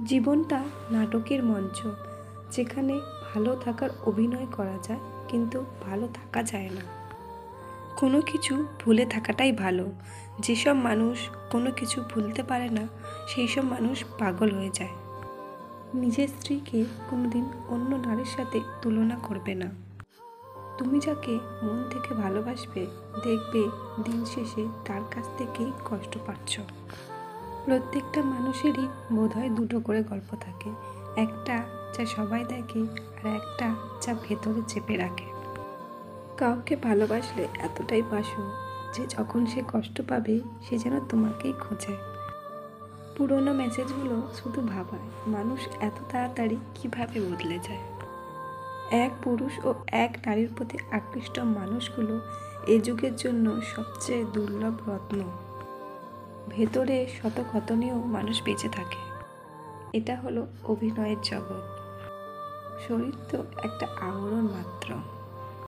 জীবনটা নাটকের মঞ্চ, যেখানে ভালো থাকার অভিনয় করা যায় কিন্তু ভালো থাকা যায় না। কোনো কিছু ভুলে থাকাটাই ভালো। যেসব মানুষ কোনো কিছু ভুলতে পারে না সেই সব মানুষ পাগল হয়ে যায়। নিজের স্ত্রীকে কোনোদিন অন্য নারীর সাথে তুলনা করবে না। তুমি যাকে মন থেকে ভালোবাসবে, দেখবে দিন শেষে তার কাছ থেকেই কষ্ট পাচ্ছ। প্রত্যেকটা মানুষেরই বোধহয় দুটো করে গল্প থাকে, একটা যা সবাই দেখে আর একটা যা ভেতরে চেপে রাখে। কাউকে ভালোবাসলে এতটাই বাসো যে যখন সে কষ্ট পাবে সে যেন তোমাকেই খোঁজে। পুরোনো মেসেজগুলো শুধু ভাবায় মানুষ এত তাড়াতাড়ি কিভাবে বদলে যায়। এক পুরুষ ও এক নারীর প্রতি আকৃষ্ট মানুষগুলো এ যুগের জন্য সবচেয়ে দুর্লভ রত্ন। ভেতরে শত ক্ষত নিয়েও মানুষ বেঁচে থাকে। এটা হলো অভিনয়ের জগৎ। শরীর তো একটা আবরণ মাত্র।